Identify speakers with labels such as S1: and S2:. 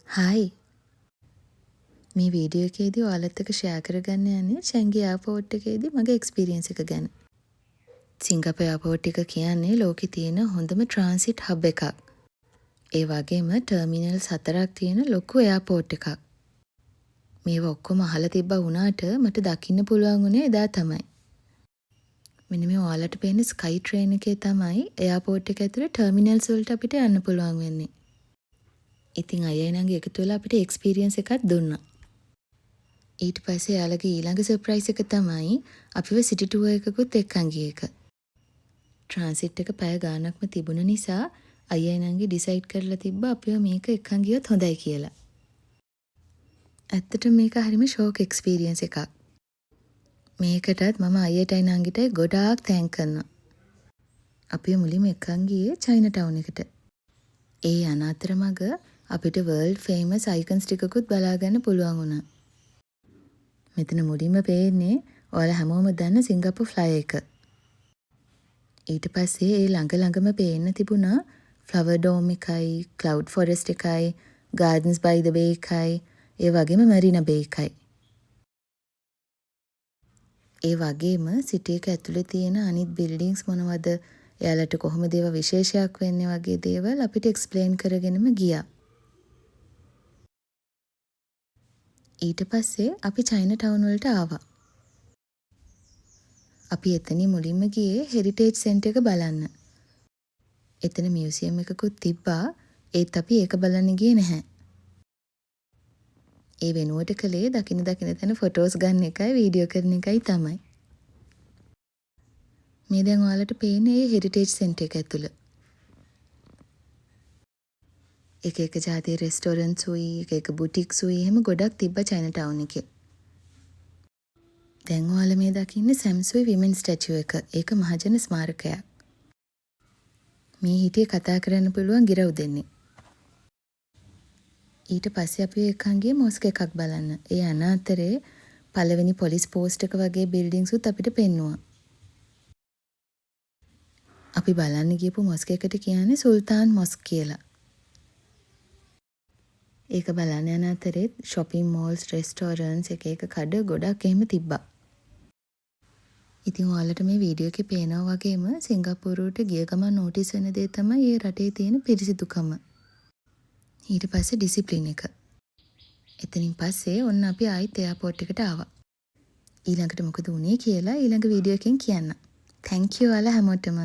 S1: Hi මේ video එකේදී ඔයාලත් එක්ක ෂෙයා කරගන්න යන්නේ චැන්ගි එයාපෝට් එකේදී මගේ එක්ස්පීරියන්ස් එක ගැන. සිංගප්පූර් එයාපෝට් එක කියන්නේ ලෝකේ තියෙන හොඳම ට්‍රාන්සිට් හබ් එකක්. ඒ වගේම ටර්මිනල්ස් 4ක් තියෙන ලොකු එයාපෝට් එකක්. මේවා ඔක්කොම අහලා තිබ්බා වුණාට මට දකින්න පුළුවන් වුණේ එදා තමයි. මෙන්න මේ ඔයාලට පේන ස්කයි ට්‍රේන් එකේ තමයි එයාපෝට් එක ඇතුලේ ටර්මිනල්ස් වලට අපිට යන්න පුළුවන් වෙන්නේ. ඉතින් අයයි නංගි එකතු වෙලා අපිට එක්ස්පීරියන්ස් එකක් දුන්නා. ඊට පස්සේ යාළගේ ඊළඟ සර්ප්‍රයිස් එක තමයි අපිව සිටි ටුවර් එකකුත් එක්කන් ගිය එක. ට්‍රාන්සිට් එක පැය ගාණක්ම තිබුණ නිසා අයියයි නංගි ඩිසයිඩ් කරලා තිබ්බා අපිව මේක එක්කන් ගියොත් හොඳයි කියලා. ඇත්තටම මේක හරිම ෂෝක් එක්ස්පීරියන්ස් එකක්. මේකටත් මම අයියටයි නංගිටයි ගොඩාක් තෑන්ක් කරනවා. අපිව මුලින්ම එක්කන් ගියේ චයිනා ටවුන් එකට. ඒ යන අතරමඟ අපිට වර්ල්ඩ් ෆේමස් අයිකන්ස් ටිකකුත් බලා ගන්න පුළුවන් වුණා. මෙතන මුලින්ම පේන්නේ ඔයාලා හැමෝම දන්න සිංගප්පූර් ෆ්ලයි එක. ඊට පස්සේ ඒ ළඟම පේන්න තිබුණා ෆ්ලවර් ඩෝම් එකයි, ක්ලවුඩ් ෆොරෙස්ට් එකයි, ගාඩන්ස් බයි ද බේ එකයි, ඒ වගේම මරීනා බේ එකයි. ඒ වගේම සිටි එක ඇතුලේ තියෙන අනිත් බිල්ඩින්ග්ස් මොනවද, එයාලට කොහොමද ඒවා විශේෂයක් වෙන්නේ වගේ දේවල් අපිට එක්ස්ප්ලেইন කරගෙනම ගියා. ඊට පස්සේ අපි චයිනා ටවුන් වලට ආවා. අපි එතනින් මුලින්ම ගියේ හෙරිටේජ් සෙන්ටර් එක බලන්න. එතන මියුසියම් එකකුත් තිබ්බා. ඒත් අපි ඒක බලන්න ගියේ නැහැ. ඒ වෙනුවට කළේ දකින තැන ෆොටෝස් ගන්න එකයි වීඩියෝ කරන එකයි තමයි. මේ දැන් ඔයාලට පේන්නේ ඒ හෙරිටේජ් සෙන්ටර් එක ඇතුළ. එක ජාතියේ රෙස්ටෝරන්ට්ස් උයි, එක බුටික්ස් උයි, එහෙම ගොඩක් තිබ්බා චයිනා ටවුන් එකේ. දැන් ඔයාලා මේ දකින්නේ සැම්සුයි විමන් ස්ටැචු එක. ඒක මහජන ස්මාරකයක්. මේ හිටියේ කතා කරන්න පුළුවන් ගිරව් දෙන්නේ. ඊට පස්සේ අපි එක්කන් ගියේ මොස්ක් එකක් බලන්න. ඒ යන අතරේ පළවෙනි පොලිස් පෝස්ට් එක වගේ බිල්ඩින්ග්ස් උත් අපිට පෙන්නුවා. අපි බලන්න ගියපු මොස්ක් එකට කියන්නේ සුල්තාන් මොස්ක් කියලා. ඒක බලන්න යන අතරේ shopping malls, restaurants, එක කඩ ගොඩක් එහෙම තිබ්බා. ඉතින් ඔයාලට මේ වීඩියෝ එකේ පේනවා වගේම සිංගප්පූරුවට ගිය ගමන් නෝටිස් වෙන දේ තමයි මේ රටේ තියෙන පිරිසිදුකම. ඊට පස්සේ ඩිසිප්ලින් එක. එතනින් පස්සේ ඔන්න අපි ආයිත් එයාපෝට් එකට ආවා. ඊළඟට මොකද වුනේ කියලා ඊළඟ වීඩියෝ එකෙන් කියන්න. Thank you ඔයාලා හැමෝටම.